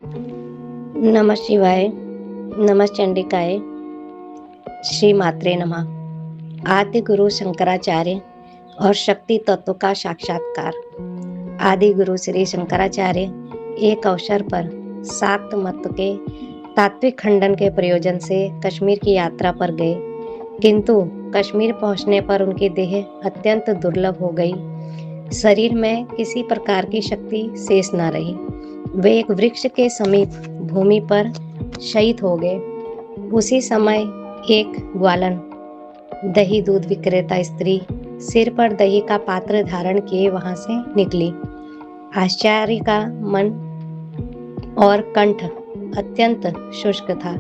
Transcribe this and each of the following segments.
नमः शिवाय, नमः चंडिकाय, श्री मात्रे नमः। आदि गुरु शंकराचार्य और शक्ति तत्व का साक्षात्कार। आदि गुरु श्री शंकराचार्य एक अवसर पर शाक्त मत के तात्विक खंडन के प्रयोजन से कश्मीर की यात्रा पर गए, किंतु कश्मीर पहुंचने पर उनकी देह अत्यंत दुर्लभ हो गई। शरीर में किसी प्रकार की शक्ति शेष न रही। वे एक वृक्ष के समीप भूमि पर शयित हो गए। उसी समय एक ग्वालन दही दूध विक्रेता स्त्री सिर पर दही का पात्र धारण किए वहां से निकली। आचार्य का मन और कंठ अत्यंत शुष्क था,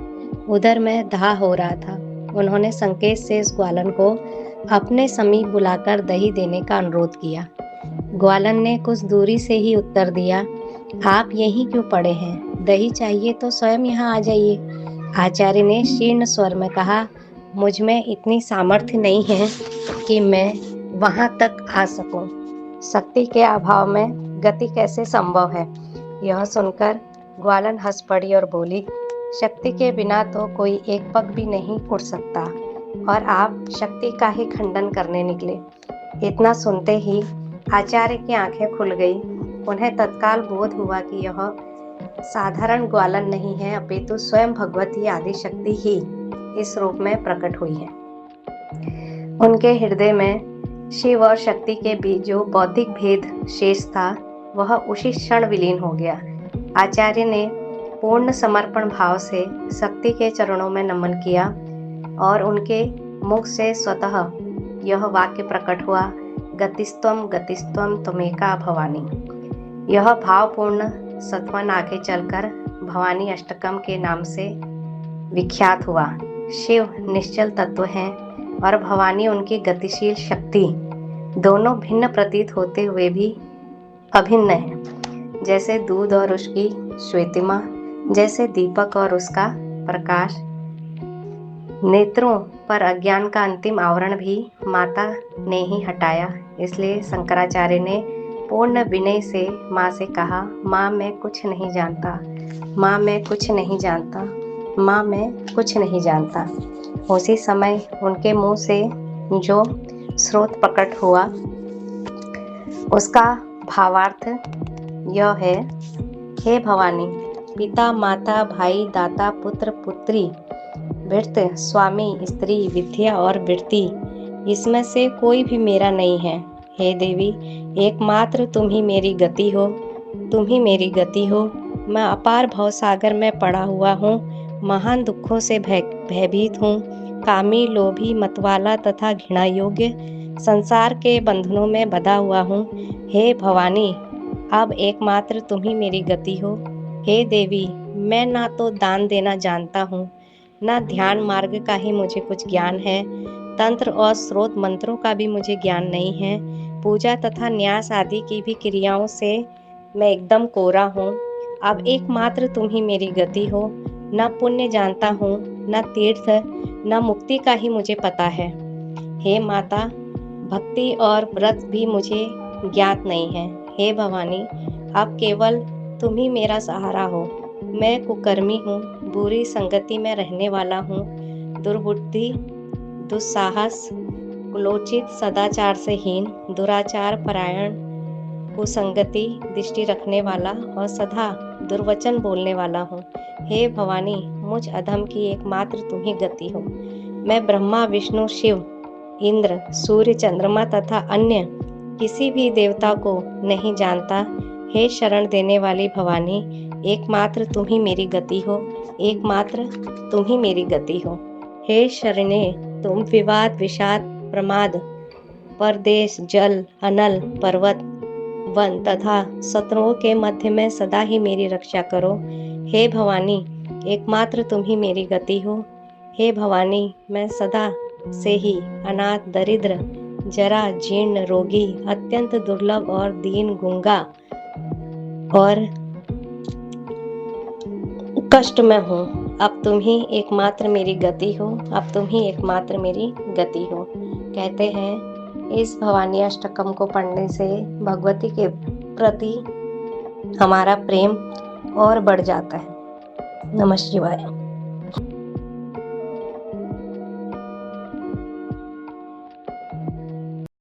उधर में दाह हो रहा था। उन्होंने संकेत से इस ग्वालन को अपने समीप बुलाकर दही देने का अनुरोध किया। ग्वालन ने कुछ दूरी से ही उत्तर दिया, आप यहीं क्यों पड़े हैं? दही चाहिए तो स्वयं यहाँ आ जाइए। आचार्य ने शीर्ण स्वर में कहा, मुझ में इतनी सामर्थ्य नहीं है कि मैं वहां तक आ सकूं। शक्ति के अभाव में गति कैसे संभव है? यह सुनकर ग्वालन हंस पड़ी और बोली, शक्ति के बिना तो कोई एक पग भी नहीं उड़ सकता, और आप शक्ति का ही खंडन करने निकले। इतना सुनते ही आचार्य की आंखें खुल गई। उन्हें तत्काल बोध हुआ कि यह साधारण ग्वालन नहीं है, अपितु स्वयं भगवती आदि शक्ति ही इस रूप में प्रकट हुई है। उनके हृदय में शिव और शक्ति के बीच जो बौद्धिक भेद शेष था, वह उसी क्षण विलीन हो गया। आचार्य ने पूर्ण समर्पण भाव से शक्ति के चरणों में नमन किया और उनके मुख से स्वतः यह वाक्य प्रकट हुआ, गतिस्त्वम गतिस्त्वम त्वमेका भवानी। यह भावपूर्ण सत्वन आगे चलकर भवानी अष्टकम के नाम से विख्यात हुआ। शिव निश्चल तत्व हैं और भवानी उनकी गतिशील शक्ति, दोनों भिन्न प्रतीत होते हुए भी अभिन्न है। जैसे दूध और उसकी श्वेतिमा, जैसे दीपक और उसका प्रकाश। नेत्रों पर अज्ञान का अंतिम आवरण भी माता ने ही हटाया। इसलिए शंकराचार्य ने पूर्ण विनय से माँ से कहा, माँ मैं कुछ नहीं जानता, माँ मैं कुछ नहीं जानता, माँ मैं कुछ नहीं जानता। उसी समय उनके मुंह से जो स्रोत प्रकट हुआ, उसका भावार्थ यह है, हे भवानी, पिता माता भाई दाता पुत्र पुत्री भृत्य स्वामी स्त्री विद्या और वृत्ति, इसमें से कोई भी मेरा नहीं है। हे देवी, एकमात्र तुम ही मेरी गति हो, तुम ही मेरी गति हो। मैं अपार भवसागर में पड़ा हुआ हूँ, महान दुखों से भयभीत हूँ, कामी लोभी मतवाला तथा घृणा योग्य संसार के बंधनों में बंधा हुआ हूँ। हे भवानी, अब एकमात्र तुम ही मेरी गति हो। हे देवी, मैं ना तो दान देना जानता हूँ, ना ध्यान मार्ग का ही मुझे कुछ ज्ञान है, तंत्र और स्रोत मंत्रों का भी मुझे ज्ञान नहीं है, पूजा तथा न्यास आदि की भी क्रियाओं से मैं एकदम कोरा हूँ। अब एकमात्र तुम ही मेरी गति हो। न पुण्य जानता हूँ, न तीर्थ, न मुक्ति का ही मुझे पता है। हे माता, भक्ति और व्रत भी मुझे ज्ञात नहीं है। हे भवानी, अब केवल तुम ही मेरा सहारा हो। मैं कुकर्मी हूँ, बुरी संगति में रहने वाला हूँ, दुर्बुद्धि, दुस्साहस, कुलोचित, सदाचार से हीन, दुराचार परायण, कुसंगति दृष्टि रखने वाला और सदा दुर्वचन बोलने वाला हूँ। हे भवानी, मुझ अधम की एकमात्र तुम ही गति हो। मैं ब्रह्मा विष्णु शिव इंद्र सूर्य चंद्रमा तथा अन्य किसी भी देवता को नहीं जानता। हे शरण देने वाली भवानी, एकमात्र तुम ही मेरी गति हो, एकमात्र तुम ही मेरी गति हो। हे शरणे, तुम विवाद विषाद प्रमाद परदेश जल अनल पर्वत वन तथा शत्रुओं के मध्य में सदा ही मेरी रक्षा करो। हे भवानी, एकमात्र तुम ही मेरी गति हो। हे भवानी, मैं सदा से ही अनाथ दरिद्र जरा जीर्ण रोगी अत्यंत दुर्लभ और दीन गूंगा और कष्ट में हूँ। अब तुम ही एकमात्र मेरी गति हो, अब तुम ही एकमात्र मेरी गति हो। कहते हैं इस भवानी अष्टकम को पढ़ने से भगवती के प्रति हमारा प्रेम और बढ़ जाता है। नमः शिवाय।